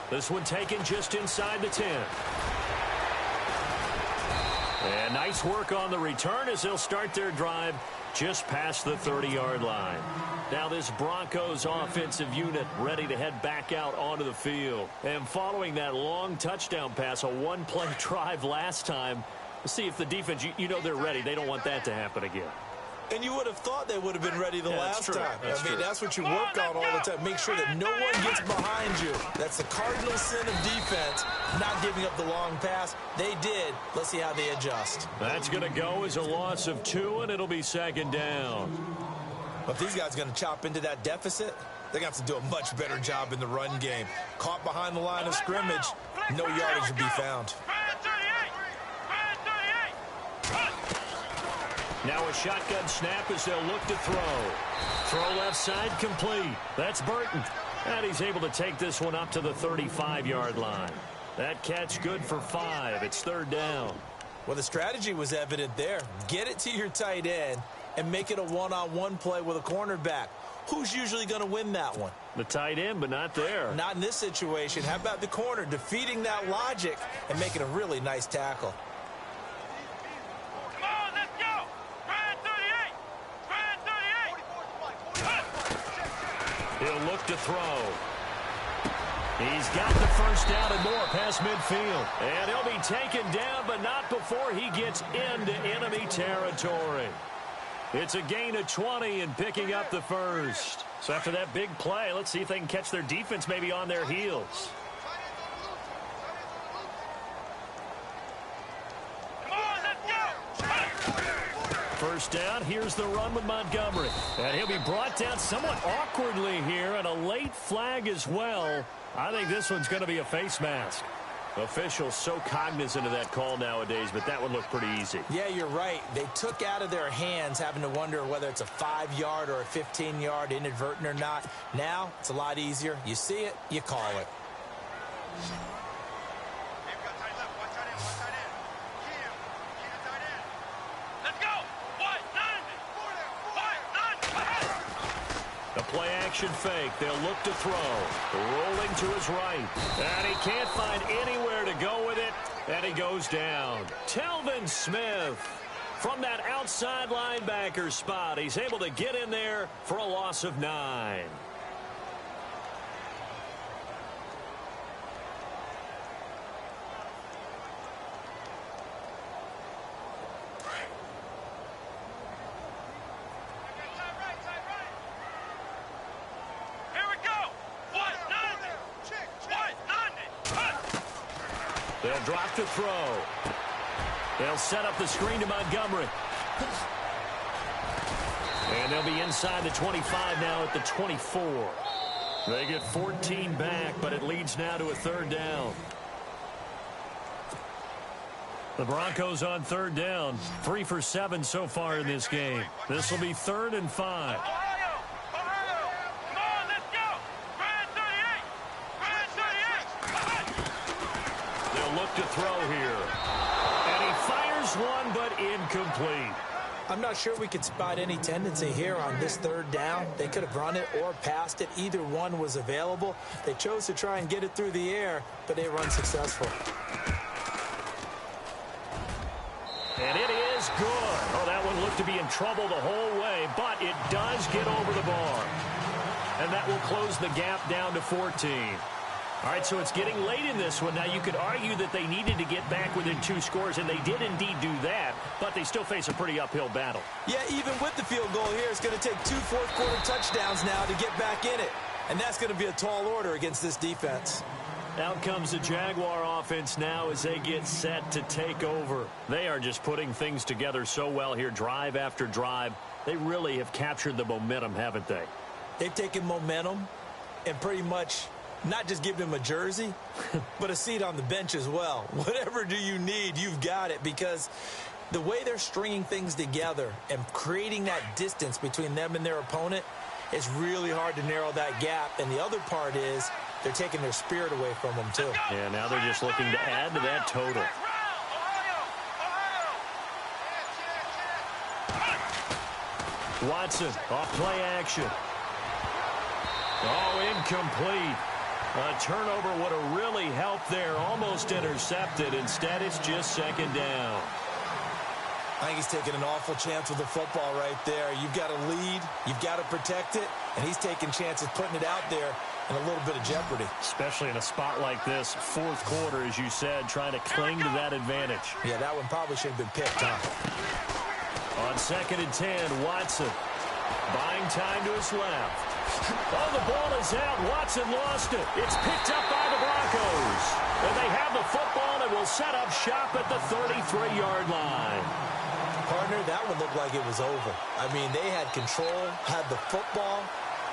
This one taken just inside the 10. And nice work on the return as they'll start their drive just past the 30-yard line. Now this Broncos offensive unit ready to head back out onto the field. And following that long touchdown pass, a one-play drive last time, we'll see if the defense, you know they're ready. They don't want that to happen again. And you would have thought they would have been ready the last time. That's what you work on all the time. Make sure that no one gets behind you. That's the cardinal sin of defense, not giving up the long pass. They did. Let's see how they adjust. That's going to go as a loss of 2, and it'll be second down. If these guys are going to chop into that deficit, they're going to have to do a much better job in the run game. Caught behind the line of scrimmage, no yardage to be found. Now a shotgun snap as they'll look to throw. Throw left side complete. That's Burton. And he's able to take this one up to the 35-yard line. That catch good for 5. It's third down. Well, the strategy was evident there. Get it to your tight end and make it a one-on-one play with a cornerback. Who's usually going to win that one? The tight end, but not there. Not in this situation. How about the corner defeating that logic and making a really nice tackle? He'll look to throw. He's got the first down and more past midfield. And he'll be taken down, but not before he gets into enemy territory. It's a gain of 20 and picking up the first. So after that big play, let's see if they can catch their defense maybe on their heels. First down, here's the run with Montgomery. And he'll be brought down somewhat awkwardly here, and a late flag as well. I think this one's going to be a face mask. Officials so cognizant of that call nowadays, but that would look pretty easy. Yeah, you're right. They took out of their hands having to wonder whether it's a 5-yard or a 15-yard inadvertent or not. Now, it's a lot easier. You see it, you call it. Play-action fake. They'll look to throw. Rolling to his right. And he can't find anywhere to go with it. And he goes down. Telvin Smith from that outside linebacker spot. He's able to get in there for a loss of 9. They'll drop to throw. They'll set up the screen to Montgomery. And they'll be inside the 25 now at the 24. They get 14 back, but it leads now to a third down. The Broncos on third down. 3 for 7 so far in this game. This will be 3rd and 5. Look to throw here. And he fires one, but incomplete. I'm not sure we could spot any tendency here on this third down. They could have run it or passed it. Either one was available. They chose to try and get it through the air, but they were unsuccessful. And it is good. Oh, that one looked to be in trouble the whole way, but it does get over the bar. And that will close the gap down to 14. All right, so it's getting late in this one. Now, you could argue that they needed to get back within 2 scores, and they did indeed do that, but they still face a pretty uphill battle. Yeah, even with the field goal here, it's going to take 2 fourth-quarter touchdowns now to get back in it, and that's going to be a tall order against this defense. Out comes the Jaguar offense now as they get set to take over. They are just putting things together so well here, drive after drive. They really have captured the momentum, haven't they? They've taken momentum and pretty much not just give him a jersey, but a seat on the bench as well. Whatever do you need, you've got it, because the way they're stringing things together and creating that distance between them and their opponent, it's really hard to narrow that gap. And the other part is they're taking their spirit away from them, too. Yeah, now they're just looking to add to that total. Watson off play action. Oh, incomplete. A turnover would have really helped there. Almost intercepted. Instead, it's just second down. I think he's taking an awful chance with the football right there. You've got to lead. You've got to protect it. And he's taking chances putting it out there in a little bit of jeopardy. Especially in a spot like this, 4th quarter, as you said, trying to cling to that advantage. Yeah, that one probably should have been picked, huh? On 2nd and 10, Watson buying time to his left. Oh, the ball is out. Watson lost it. It's picked up by the Broncos. And they have the football and will set up shop at the 33-yard line. Partner, that one looked like it was over. I mean, they had control, had the football,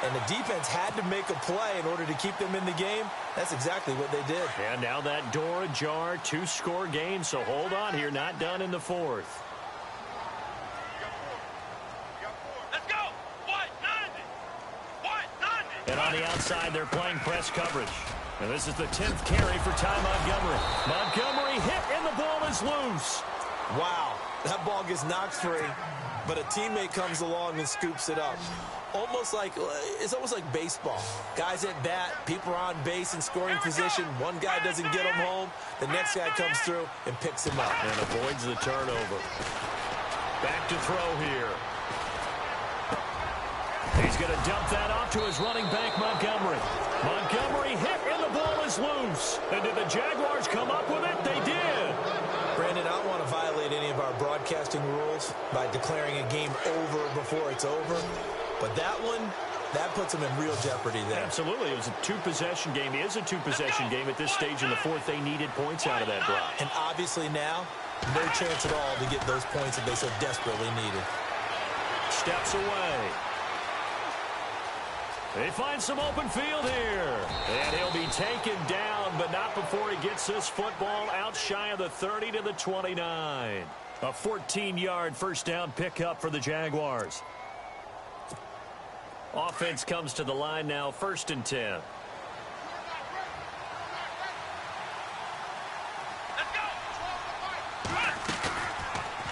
and the defense had to make a play in order to keep them in the game. That's exactly what they did. And now that door ajar, 2-score game, so hold on here, not done in the 4th. And on the outside, they're playing press coverage. And this is the 10th carry for Ty Montgomery. Montgomery hit, and the ball is loose. Wow, that ball gets knocked free, but a teammate comes along and scoops it up. It's almost like baseball. Guys at bat, people are on base in scoring position. One guy doesn't get him home. The next guy comes through and picks him up. And avoids the turnover. Back to throw here. He's going to dump that off to his running back, Montgomery. Montgomery hit, and the ball is loose. And did the Jaguars come up with it? They did. Brandon, I don't want to violate any of our broadcasting rules by declaring a game over before it's over. But that one, that puts them in real jeopardy there. Absolutely. It was a two-possession game. It is a two-possession game at this stage in the 4th. They needed points out of that drive. And obviously now, no chance at all to get those points that they so desperately needed. Steps away. They find some open field here. And he'll be taken down, but not before he gets this football out shy of the 30 to the 29. A 14-yard first down pickup for the Jaguars. Offense comes to the line now, 1st and 10.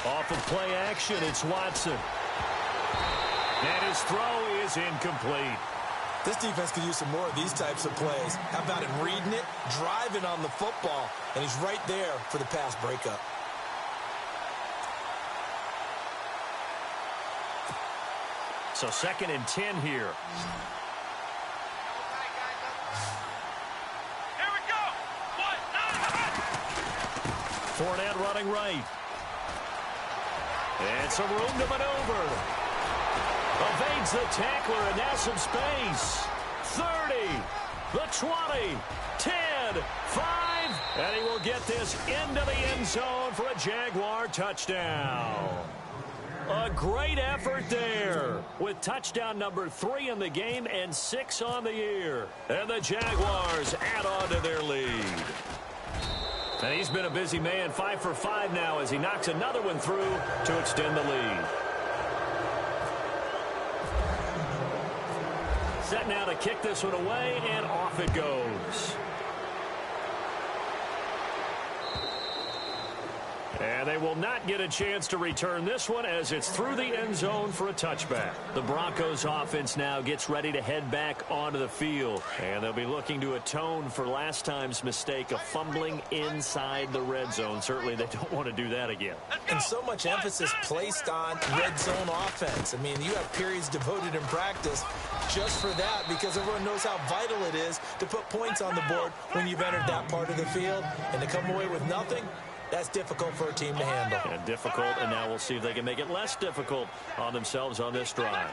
Off of play action, it's Watson. And his throw is incomplete. This defense could use some more of these types of plays. How about him reading it, driving on the football, and he's right there for the pass breakup. So 2nd and 10 here. Here we go. Fournette running right. And some room to maneuver. Evades the tackler, and now some space. 30, the 20, 10, 5, and he will get this into the end zone for a Jaguar touchdown. A great effort there with touchdown number 3 in the game and 6 on the year. And the Jaguars add on to their lead. And he's been a busy man, 5 for 5 now as he knocks another one through to extend the lead. Set now to kick this one away, and off it goes. And they will not get a chance to return this one as it's through the end zone for a touchback. The Broncos offense now gets ready to head back onto the field. And they'll be looking to atone for last time's mistake of fumbling inside the red zone. Certainly they don't want to do that again. And so much emphasis placed on red zone offense. I mean, you have periods devoted in practice just for that because everyone knows how vital it is to put points on the board when you've entered that part of the field. And to come away with nothing, that's difficult for a team to handle. And difficult, and now we'll see if they can make it less difficult on themselves on this drive.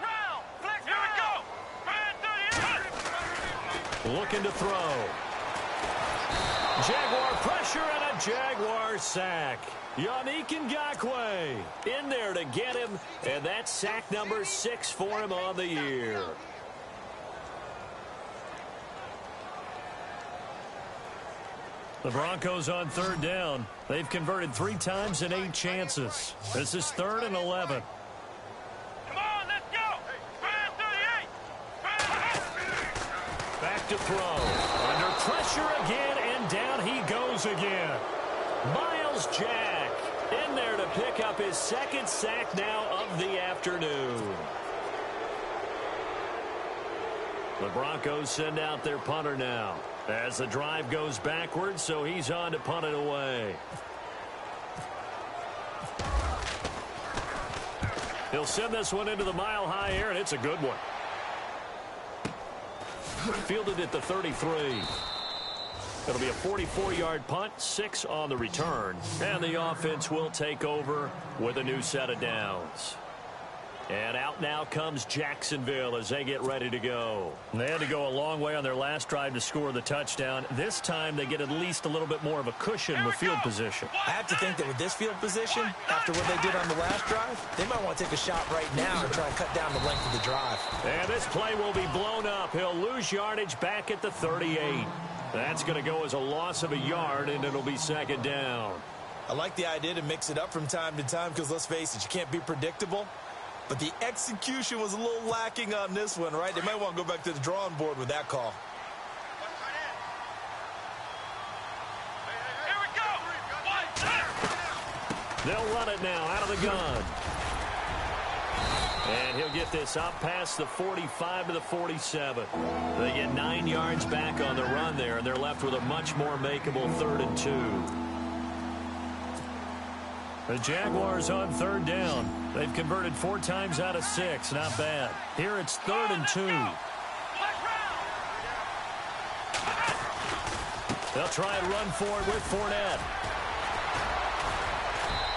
Looking to throw. Jaguar pressure and a Jaguar sack. Yannick Ngakoue in there to get him, and that's sack number 6 for him on the year. The Broncos on 3rd down. They've converted 3 times in 8 chances. This is 3rd and 11. Come on, let's go. Back to throw. Under pressure again, and down he goes again. Myles Jack in there to pick up his 2nd sack now of the afternoon. The Broncos send out their punter now as the drive goes backwards, so he's on to punt it away. He'll send this one into the mile-high air, and it's a good one. Fielded at the 33. It'll be a 44-yard punt, 6 on the return. And the offense will take over with a new set of downs. And out now comes Jacksonville as they get ready to go. They had to go a long way on their last drive to score the touchdown. This time they get at least a little bit more of a cushion with field position. I have to think that with this field position, after what they did on the last drive, they might want to take a shot right now and try and cut down the length of the drive. And this play will be blown up. He'll lose yardage back at the 38. That's going to go as a loss of a yard, and it'll be second down. I like the idea to mix it up from time to time because, let's face it, you can't be predictable. But the execution was a little lacking on this one, right? They might want to go back to the drawing board with that call. Here we go. They'll run it now out of the gun. And he'll get this up past the 45 to the 47. They get 9 yards back on the run there, and they're left with a much more makeable 3rd and 2. The Jaguars on 3rd down. They've converted 4 times out of 6. Not bad. Here it's 3rd and 2. They'll try and run for it with Fournette.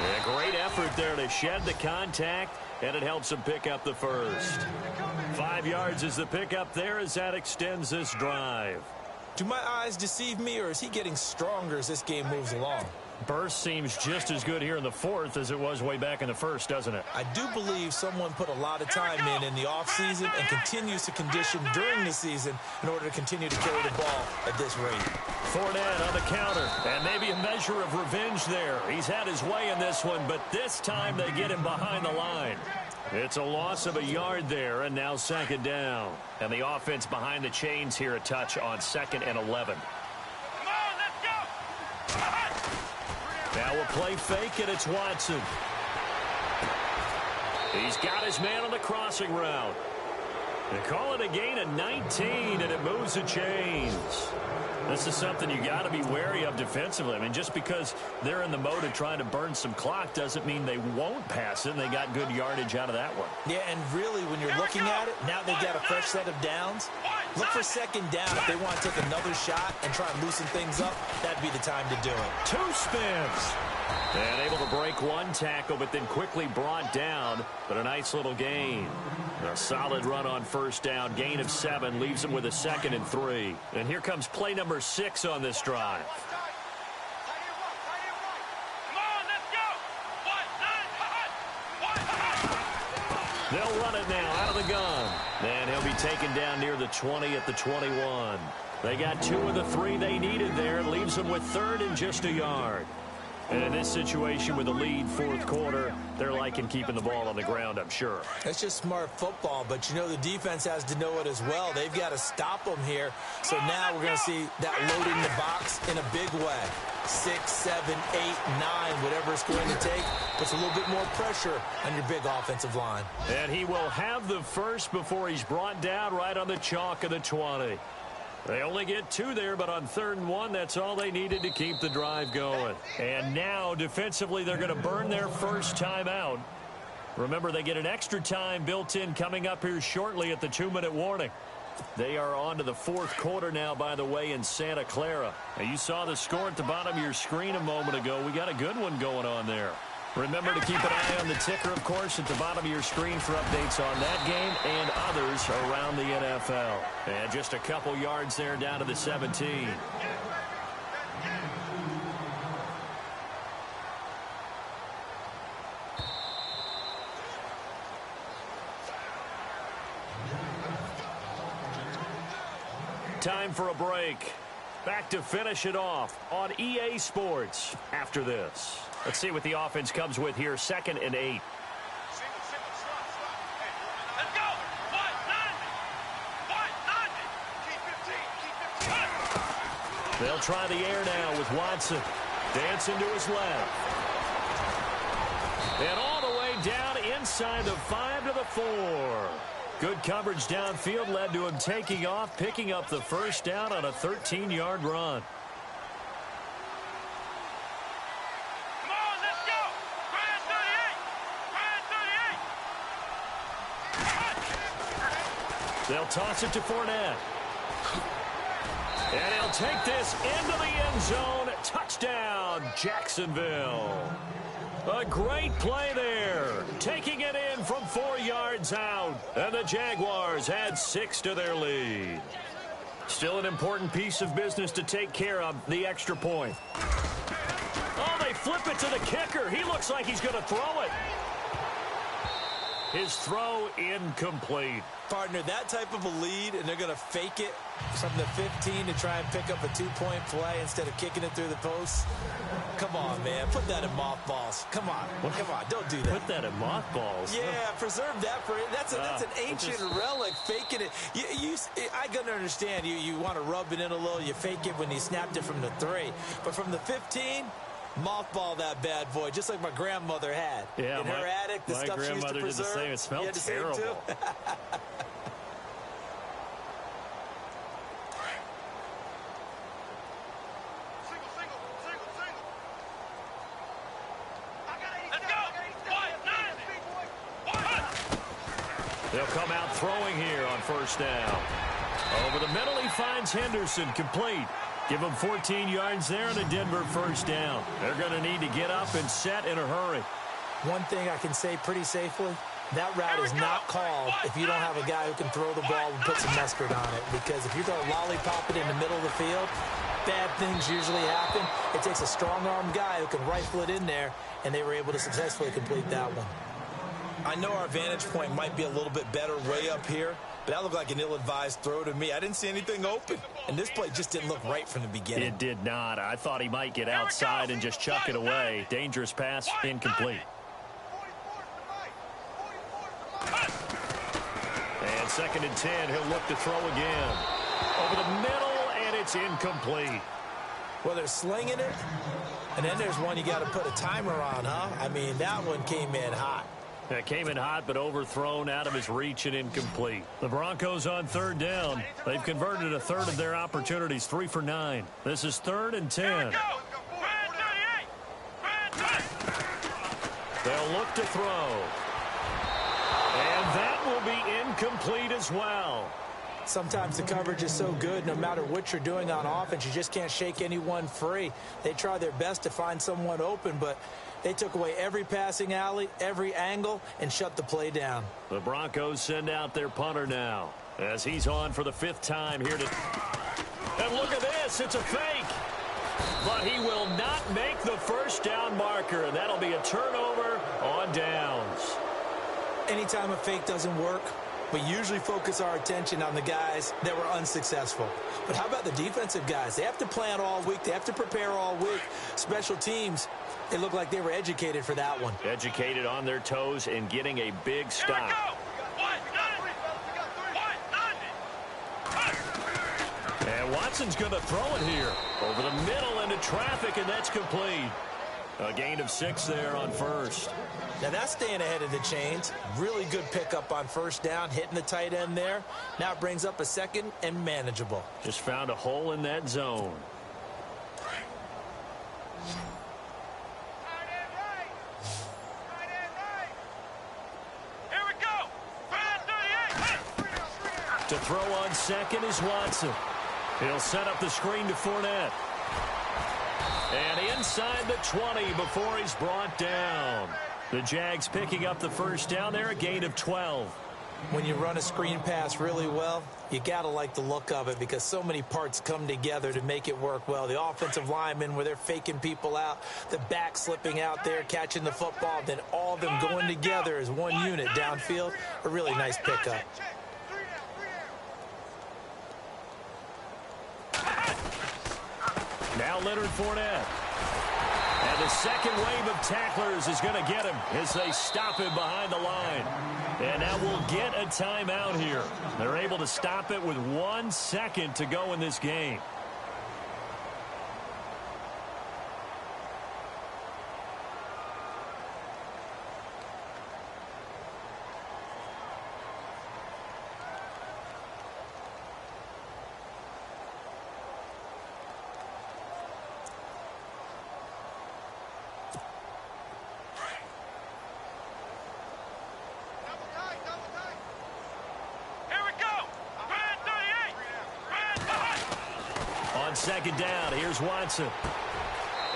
A great effort there to shed the contact, and it helps him pick up the first. 5 yards is the pickup there as that extends this drive. Do my eyes deceive me, or is he getting stronger as this game moves along? Burst seems just as good here in the 4th as it was way back in the 1st, doesn't it? I do believe someone put a lot of time in the offseason and continues to condition during the season in order to continue to carry the ball at this rate. Fournette on the counter, and maybe a measure of revenge there. He's had his way in this one, but this time they get him behind the line. It's a loss of a yard there, and now second down. And the offense behind the chains here a touch on 2nd and 11. Come on, let's go. Now we'll play fake, and it's Watson. He's got his man on the crossing route. They call it a gain of 19, and it moves the chains. This is something you got to be wary of defensively. I mean, just because they're in the mode of trying to burn some clock doesn't mean they won't pass it, and they got good yardage out of that one. Yeah, and really, when you're looking at it, now they've got a fresh set of downs. Look for second down if they want to take another shot and try and loosen things up. That'd be the time to do it. 2 spins. And able to break 1 tackle, but then quickly brought down. But a nice little gain. A solid run on 1st down. Gain of 7 leaves them with a 2nd and 3. And here comes play number 6 on this drive. Come on, let's go. They'll run it now out of the gun. And he'll be taken down near the 20 at the 21. They got 2 of the 3 they needed there. It leaves them with 3rd and just a yard. And in this situation with a lead 4th quarter, they're liking keeping the ball on the ground, I'm sure. That's just smart football, but you know the defense has to know it as well. They've got to stop them here. So now we're going to see that loading the box in a big way. 6, 7, 8, 9, whatever it's going to take, puts a little bit more pressure on your big offensive line. And he will have the first before he's brought down right on the chalk of the 20. They only get 2 there, but on 3rd and 1, that's all they needed to keep the drive going. And now, defensively, they're going to burn their first timeout. Remember, they get an extra time built in coming up here shortly at the 2-minute warning. They are on to the 4th quarter now, by the way, in Santa Clara. Now, you saw the score at the bottom of your screen a moment ago. We got a good one going on there. Remember to keep an eye on the ticker, of course, at the bottom of your screen for updates on that game and others around the NFL. And just a couple yards there down to the 17. Time for a break. Back to finish it off on EA Sports after this. Let's see what the offense comes with here. 2nd and 8. Let's go. Keep 15. They'll try the air now with Watson. Dancing to his left. And all the way down inside the 5 to the 4. Good coverage downfield led to him taking off, picking up the first down on a 13-yard run. Come on, let's go. Grand 38. They'll toss it to Fournette. And he'll take this into the end zone. Touchdown, Jacksonville. A great play there. Taking it in from 4 yards out. And the Jaguars had 6 to their lead. Still an important piece of business to take care of, the extra point. Oh, they flip it to the kicker. He looks like he's going to throw it. His throw incomplete. Partner, that type of a lead, and they're going to fake it from the 15 to try and pick up a 2-point play instead of kicking it through the post. Come on, man. Put that in mothballs. Come on. Come on. Don't do that. Put that in mothballs? Yeah, preserve that for it. That's an ancient relic, faking it. I got to understand. You want to rub it in a little. You fake it when you snapped it from the 3. But from the 15... mothball that bad boy, just like my grandmother had. Yeah, in her attic, the stuff she used to preserve. Did the same. It smelled terrible. They'll come out throwing here on first down. Over the middle, he finds Henderson, complete. Give them 14 yards there and a Denver first down. They're going to need to get up and set in a hurry. One thing I can say pretty safely, that route is not called if you don't have a guy who can throw the ball and put some mustard on it. Because if you're going to lollipop it in the middle of the field, bad things usually happen. It takes a strong-armed guy who can rifle it in there, and they were able to successfully complete that one. I know our vantage point might be a little bit better way up here, but that looked like an ill-advised throw to me. I didn't see anything open, and this play just didn't look right from the beginning. It did not. I thought he might get outside and just chuck it away. Dangerous pass, incomplete. And 2nd and 10, he'll look to throw again. Over the middle, and it's incomplete. Well, they're slinging it, and then there's one you got to put a timer on, huh? I mean, that one came in hot. That came in hot, but overthrown, out of his reach and incomplete. The Broncos on 3rd down. They've converted a third of their opportunities, 3 for 9. This is 3rd and 10. They'll look to throw. And that will be incomplete as well. Sometimes the coverage is so good, no matter what you're doing on offense, you just can't shake anyone free. They try their best to find someone open, but they took away every passing alley, every angle, and shut the play down. The Broncos send out their punter now as he's on for the 5th time here to... And look at this, it's a fake. But he will not make the first down marker, and that'll be a turnover on downs. Anytime a fake doesn't work, we usually focus our attention on the guys that were unsuccessful. But how about the defensive guys? They have to plan all week. They have to prepare all week. Special teams, they look like they were educated for that one. Educated on their toes and getting a big stop. And Watson's going to throw it here. Over the middle into traffic, and that's complete. A gain of 6 there on first. Now that's staying ahead of the chains. Really good pickup on first down, hitting the tight end there. Now it brings up a 2nd and manageable. Just found a hole in that zone. Here we go. To throw on 2nd is Watson. He'll set up the screen to Fournette. And inside the 20 before he's brought down. The Jags picking up the first down there, a gain of 12. When you run a screen pass really well, you got to like the look of it because so many parts come together to make it work well. The offensive linemen where they're faking people out, the back slipping out there, catching the football, then all of them going together as one unit downfield. A really nice pickup. Now Leonard Fournette. And the second wave of tacklers is going to get him as they stop him behind the line. And now we'll get a timeout here. They're able to stop it with 1 second to go in this game. second down. Here's Watson.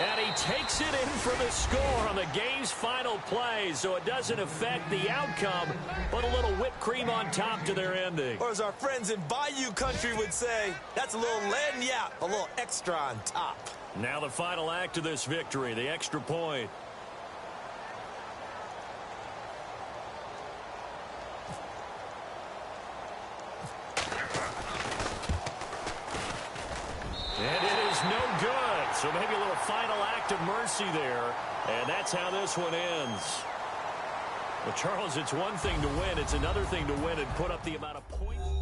And he takes it in for the score on the game's final play, so it doesn't affect the outcome, but a little whipped cream on top to their ending. Or as our friends in Bayou Country would say, that's a little lagniappe, a little extra on top. Now the final act of this victory, the extra point. And it is no good. So maybe a little final act of mercy there. And that's how this one ends. Well, Charles, it's one thing to win. It's another thing to win and put up the amount of points.